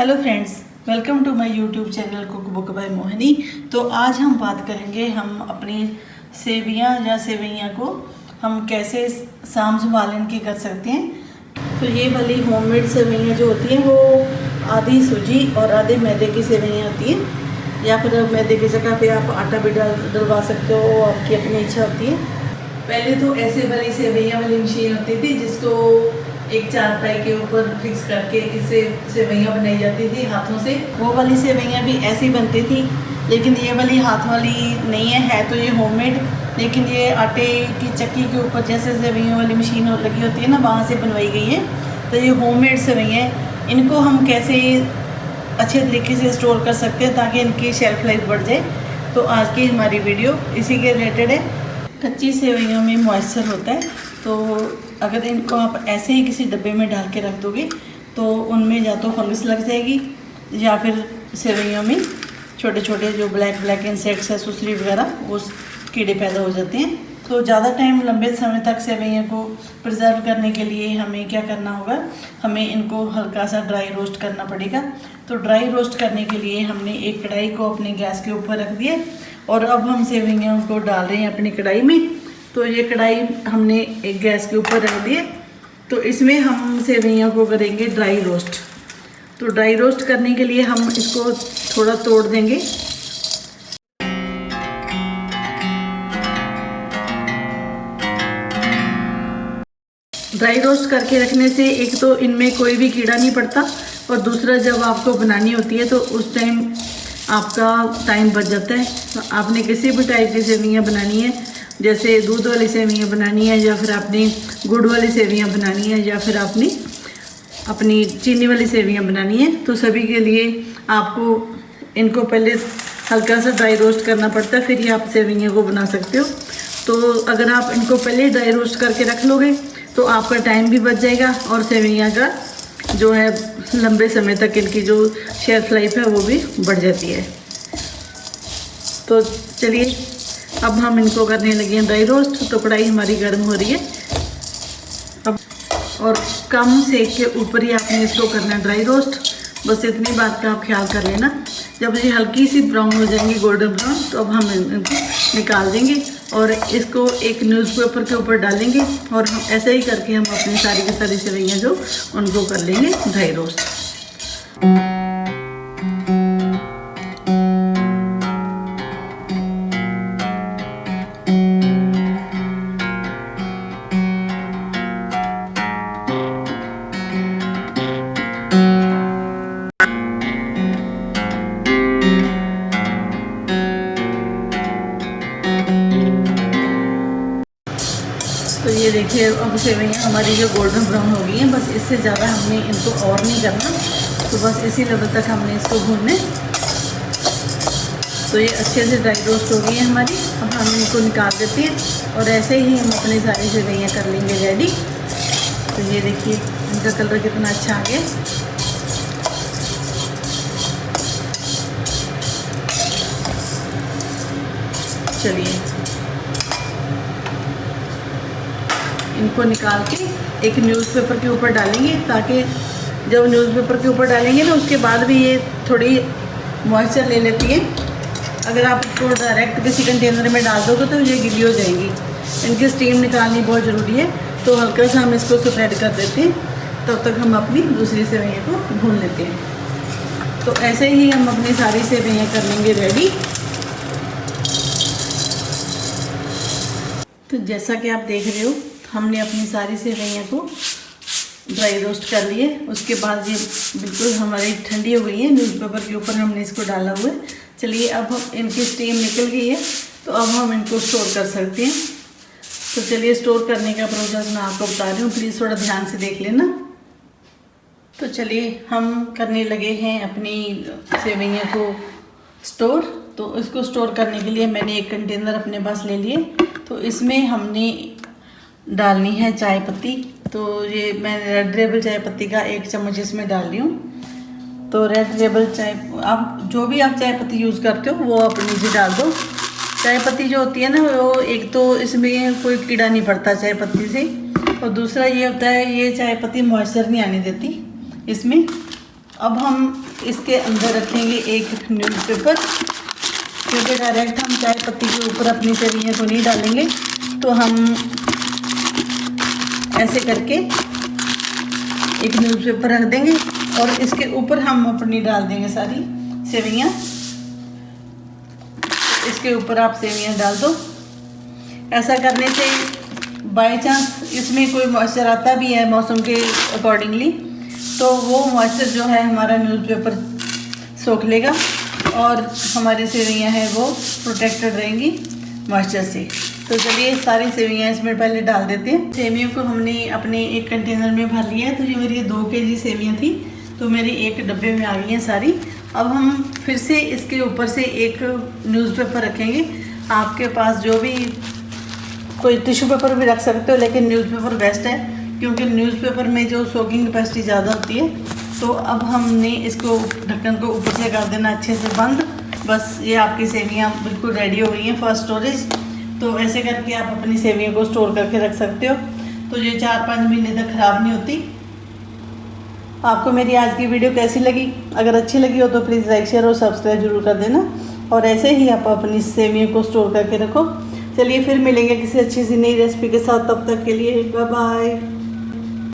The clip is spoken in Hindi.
Hello friends, welcome to my YouTube channel cook book by Mohini. तो आज हम बात करेंगे हम अपनी सेवियां या सेवइयां को हम कैसे शाम संभालन की कर सकते हैं। तो ये वाली होममेड सेवइयां जो होती हैं वो आधी सूजी और आधे मैदे की सेवइयां होती हैं, या फिर मैदे की जगह पे आप आटा भी डलवा सकते हो, वो आपकी अपनी इच्छा होती है। पहले तो ऐसे वाली सेवइयां वाली मशीन होती थी जिसको एक चारपाई के ऊपर फिक्स करके इससे सेवइयां बनाई जाती थी हाथों से। वो वाली सेवइयां भी ऐसी बनती थी, लेकिन ये वाली हाथ वाली नहीं है तो ये होममेड, लेकिन ये आटे की चक्की के ऊपर जैसे सेवइयों वाली मशीन लगी होती है ना, वहाँ से बनवाई गई है। तो ये होममेड सेवइयां, इनको हम कैसे अच्छे तरीके से स्टोर कर सकते हैं ताकि इनकी शेल्फ लाइफ बढ़ जाए। तो आज की हमारी वीडियो इसी के रिलेटेड है। कच्ची सेवइयों में मॉइस्चर होता है, तो अगर इनको आप ऐसे ही किसी डब्बे में डाल के रख दोगे तो उनमें या तो फंगस लग जाएगी या फिर सेवइयों में छोटे छोटे जो ब्लैक इंसेक्ट्स है, सुसरी वगैरह, वो कीड़े पैदा हो जाते हैं। तो ज़्यादा टाइम लंबे समय तक सेवइयों को प्रिजर्व करने के लिए हमें क्या करना होगा, हमें इनको हल्का सा ड्राई रोस्ट करना पड़ेगा। तो ड्राई रोस्ट करने के लिए हमने एक कढ़ाई को अपने गैस के ऊपर रख दिया और अब हम सेवइयों को डाल रहे हैं अपनी कढ़ाई में। तो ये कढ़ाई हमने एक गैस के ऊपर रख दी है, तो इसमें हम सेवइयों को करेंगे ड्राई रोस्ट। तो ड्राई रोस्ट करने के लिए हम इसको थोड़ा तोड़ देंगे। ड्राई रोस्ट करके रखने से एक तो इनमें कोई भी कीड़ा नहीं पड़ता, और दूसरा जब आपको बनानी होती है तो उस टाइम आपका टाइम बच जाता है। तो आपने किसी भी टाइप की सेवइयां बनानी है, जैसे दूध वाली सेवइयां बनानी है, या फिर आपने गुड़ वाली सेवइयां बनानी है, या फिर आपने अपनी चीनी वाली सेवइयां बनानी है, तो सभी के लिए आपको इनको पहले हल्का सा ड्राई रोस्ट करना पड़ता है, फिर ही आप सेवइयां को बना सकते हो। तो अगर आप इनको पहले ड्राई रोस्ट करके रख लोगे तो आपका टाइम भी बच जाएगा और सेवइयां का जो है लंबे समय तक इनकी जो शेल्फ लाइफ है वो भी बढ़ जाती है। तो चलिए अब हम इनको करने लगे हैं ड्राई रोस्ट। तो कढ़ाई हमारी गर्म हो रही है अब, और कम सेक के ऊपर ही आपने इसको करना है ड्राई रोस्ट। बस इतनी बात का आप ख्याल कर लेना। जब ये हल्की सी ब्राउन हो जाएंगी, गोल्डन ब्राउन, तो अब हम इनको निकाल देंगे और इसको एक न्यूज़पेपर के ऊपर डालेंगे, और हम ऐसे ही करके हम अपनी सारी की सारी सेवइयां जो उनको कर लेंगे ड्राई रोस्ट। तो ये देखिए अब सेवइयां हमारी जो गोल्डन ब्राउन हो गई हैं, बस इससे ज़्यादा हमने इनको और नहीं करना। तो बस इसी लेवल तक हमने इसको भूनने। तो ये अच्छे से ड्राई रोस्ट हो गई है हमारी। अब हम इनको निकाल देते हैं और ऐसे ही हम अपनी सारी सेवइयां कर लेंगे रेडी। तो ये देखिए इनका कलर कितना अच्छा आ गया। चलिए इनको निकाल के एक न्यूज़पेपर के ऊपर डालेंगे, ताकि जब न्यूज़पेपर के ऊपर डालेंगे ना उसके बाद भी ये थोड़ी मॉइस्चर ले लेती है। अगर आप इसको डायरेक्ट किसी कंटेनर में डाल दोगे तो ये गीली हो जाएंगी। इनकी स्टीम निकालनी बहुत ज़रूरी है। तो हल्का सा हम इसको स्प्रेड कर देते हैं, तब तक हम अपनी दूसरी सेवइयां को भून लेते हैं। तो ऐसे ही हम अपनी सारी सेवइयां कर लेंगे रेडी। तो जैसा कि आप देख रहे हो, हमने अपनी सारी सेवइयां को ड्राई रोस्ट कर लिए। उसके बाद ये बिल्कुल हमारी ठंडी हो गई है। न्यूज़पेपर के ऊपर हमने इसको डाला हुआ है। चलिए अब हम इनकी स्टीम निकल गई है, तो अब हम इनको स्टोर कर सकते हैं। तो चलिए स्टोर करने का प्रोसेस मैं आपको बता रही हूँ, प्लीज़ थोड़ा ध्यान से देख लेना। तो चलिए हम करने लगे हैं अपनी सेवइयां को स्टोर। तो इसको स्टोर करने के लिए मैंने एक कंटेनर अपने पास ले लिए। तो इसमें हमने डालनी है चाय पत्ती। तो ये मैं रेड लेबल चाय पत्ती का 1 चम्मच इसमें डाल रही हूँ। तो रेड लेबल चाय, आप जो भी आप चाय पत्ती यूज़ करते हो वो आप नीचे डाल दो। चाय पत्ती जो होती है ना, वो एक तो इसमें कोई कीड़ा नहीं पड़ता चाय पत्ती से, और दूसरा ये होता है ये चाय पत्ती मॉइस्चर नहीं आने देती इसमें। अब हम इसके अंदर रखेंगे एक न्यूज़पेपर, क्योंकि डायरेक्ट हम चाय पत्ती के ऊपर अपनी सेवइयाँ को नहीं डालेंगे, तो हम ऐसे करके एक न्यूज़पेपर रख देंगे और इसके ऊपर हम अपनी डाल देंगे सारी सेवइयाँ। इसके ऊपर आप सेवइयाँ डाल दो। ऐसा करने से बाय चांस इसमें कोई मॉइस्चर आता भी है मौसम के अकॉर्डिंगली, तो वो मॉइस्चर जो है हमारा न्यूज़पेपर सोख लेगा और हमारी सेवइयाँ हैं वो प्रोटेक्टेड रहेंगी मॉइस्चर से। तो चलिए सारी सेवइयाँ इसमें पहले डाल देते हैं। सेवइयों को हमने अपने एक कंटेनर में भर लिया है। तो ये मेरी 2 kg सेवइयाँ थी, तो मेरी एक डब्बे में आ गई हैं सारी। अब हम फिर से इसके ऊपर से एक न्यूज़पेपर रखेंगे। आपके पास जो भी कोई टिश्यू पेपर भी रख सकते हो, लेकिन न्यूज़पेपर बेस्ट है क्योंकि न्यूज़पेपर में जो सोकिंग कैपेसिटी ज़्यादा होती है। तो अब हमने इसको ढक्कन को ऊपर से कर देना अच्छे से बंद। बस ये आपकी सेवइयाँ बिल्कुल रेडी हो गई हैं फॉर स्टोरेज। तो ऐसे करके आप अपनी सेवइयों को स्टोर करके रख सकते हो, तो ये 4-5 महीने तक ख़राब नहीं होती। आपको मेरी आज की वीडियो कैसी लगी? अगर अच्छी लगी हो तो प्लीज़ लाइक, शेयर और सब्सक्राइब जरूर कर देना। और ऐसे ही आप अपनी सेवइयों को स्टोर करके रखो। चलिए फिर मिलेंगे किसी अच्छी सी नई रेसिपी के साथ, तब तक के लिए बाय बाय।